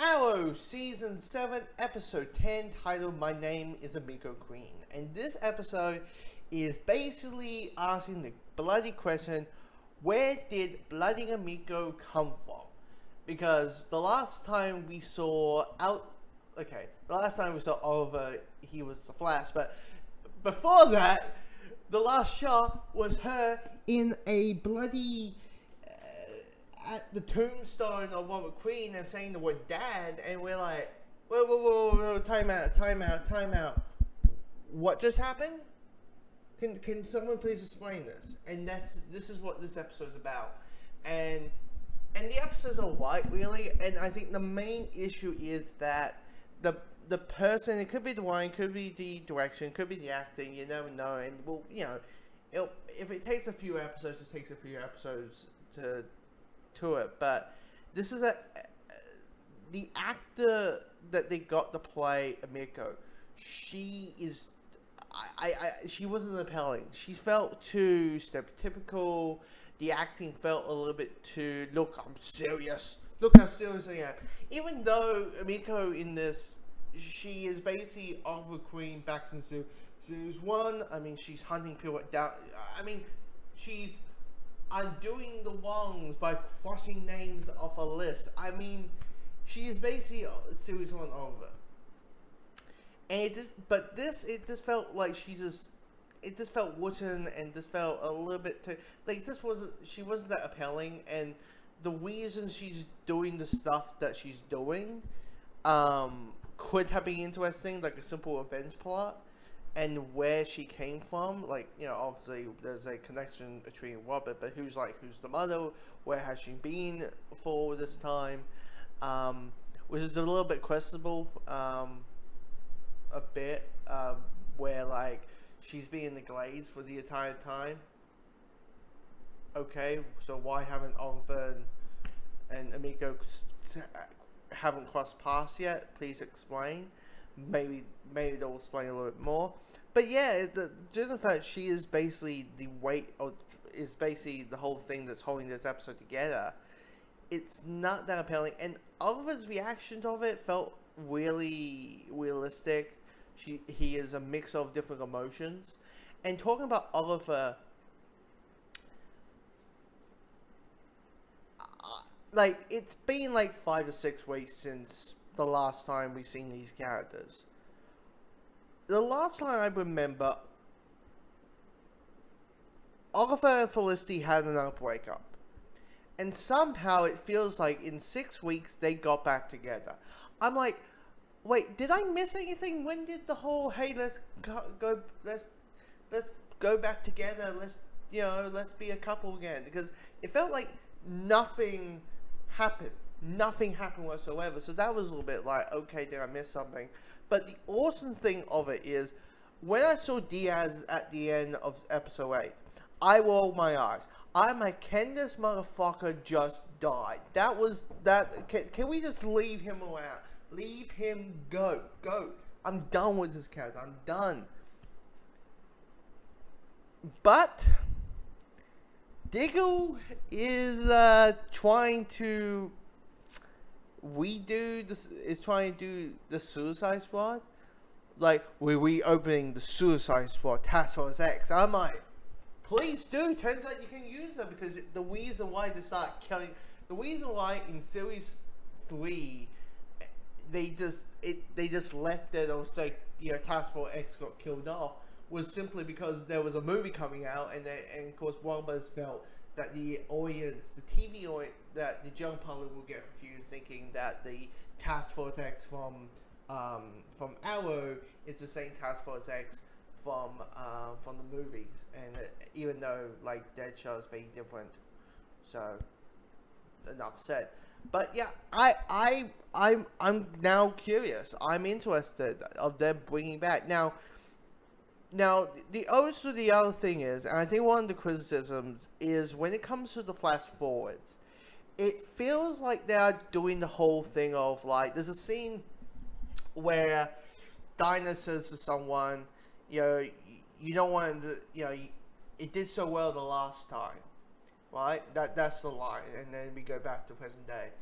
Arrow Season 7 Episode 10 titled My Name is Emiko Queen. And this episode is basically asking the bloody question, where did bloody Emiko come from? Because the last time we saw Oliver, he was the Flash, but before that, the last shot was her in a bloody at the tombstone of Robert Queen and saying the word dad, and we're like, whoa, time out. What just happened? Can someone please explain this? And this is what this episode's about. And the episode's alright, really, and I think the main issue is that the person, it could be the wine, could be the direction, could be the acting, you never know, and well, you know, if it takes a few episodes, it takes a few episodes to it, but this is the actor that they got to play Emiko. She wasn't appealing. She felt too stereotypical. The acting felt a little bit too, look, I'm serious. Look how serious I am. Even though Emiko in this, she is basically Oliver Queen back in series 1. I mean, she's hunting people down. I mean, she's undoing the wrongs by crossing names off a list. I mean, she is basically series 1 Oliver. And it just felt like it just felt wooden, and just felt a little bit too, like, she wasn't that appealing, and the reason she's doing the stuff that she's doing, could have been interesting, like a simple revenge plot, and where she came from, like, you know, obviously there's a connection between Robert, but who's the mother, where has she been for this time, which is a little bit questionable, a bit, where, like, she's been in the Glades for the entire time. Okay, so why haven't Oliver and Emiko haven't crossed paths yet? Please explain. Maybe they'll explain a little bit more. But yeah, just the fact she is basically is basically the whole thing that's holding this episode together. It's not that appealing, and Oliver's reaction of it felt really realistic. He is a mix of different emotions. And talking about Oliver, like, it's been like 5 to 6 weeks since the last time we've seen these characters. The last time I remember, Oliver and Felicity had another breakup. And somehow it feels like in 6 weeks they got back together. I'm like, wait, did I miss anything? When did the whole, hey, let's go back together, let's be a couple again? Because it felt like nothing happened whatsoever. So that was a little bit like, okay, did I miss something? But the awesome thing of it is, when I saw Diaz at the end of episode 8, I rolled my eyes. I'm like, can this motherfucker just die? Can we just leave him around? Leave him go. I'm done with this character. I'm done. But Diggle is trying to do the Suicide Squad. Like, we're reopening the Suicide Squad Task Force X. I'm like, please do. Turns out you can use them, because the reason why they start killing, the reason why in series 3 they just left it, or say, you know, Task Force X got killed off, was simply because there was a movie coming out, and of course Warner's felt that the audience, the TV audience, that the general public will get confused, thinking that the Task Force X from Arrow is the same Task Force X from the movies, and even though, like, Deadshot is very different. So enough said. But yeah, I'm now curious. I'm interested of them bringing back now. The other thing is, and I think one of the criticisms is, when it comes to the flash forwards, it feels like they are doing the whole thing of, like, there's a scene where Dinah says to someone, you know, you don't want to, you know, it did so well the last time, right? That's the line, and then we go back to present day.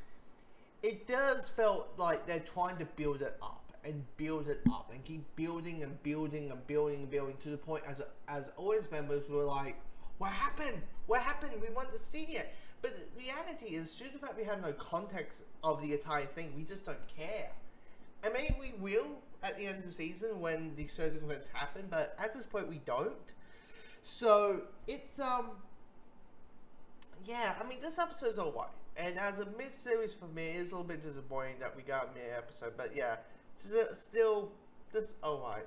it does felt like they're trying to build it up and build it up and keep building and building and building and building to the point as audience members were like, what happened? What happened? We want to see it. But the reality is, due to the fact we have no context of the entire thing, we just don't care. And maybe we will at the end of the season when the certain events happen, but at this point we don't. So it's yeah, I mean, this episode's alright. And as a mid-series premiere, it's a little bit disappointing that we got a mid-episode, but yeah, still this alright.